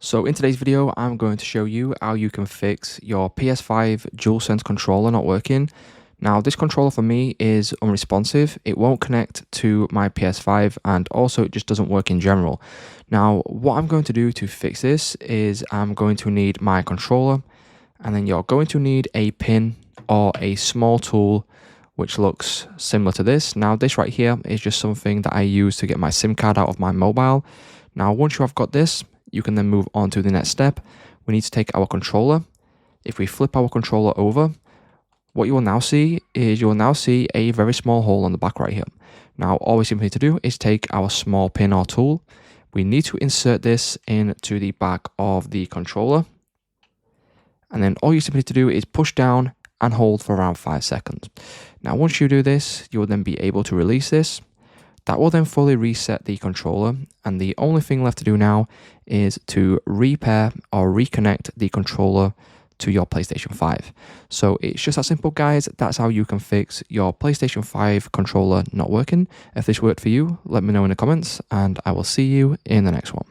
So in today's video, I'm going to show you how you can fix your PS5 DualSense controller not working. Now, this controller for me is unresponsive. It won't connect to my PS5 and also it just doesn't work in general. Now, what I'm going to do to fix this is I'm going to need my controller, and then you're going to need a pin or a small tool which looks similar to this. Now, this right here is just something that I use to get my SIM card out of my mobile. Now, once you have got this, you can then move on to the next step. We need to take our controller. If we flip our controller over, what you will now see is a very small hole on the back right here. Now, all we simply need to do is take our small pin or tool. We need to insert this into the back of the controller. And then all you simply need to do is push down and hold for around 5 seconds. Now, once you do this, you will then be able to release this. That will then fully reset the controller, and the only thing left to do now is to repair or reconnect the controller to your PlayStation 5. So it's just that simple, guys. That's how you can fix your PlayStation 5 controller not working. If this worked for you, let me know in the comments, and I will see you in the next one.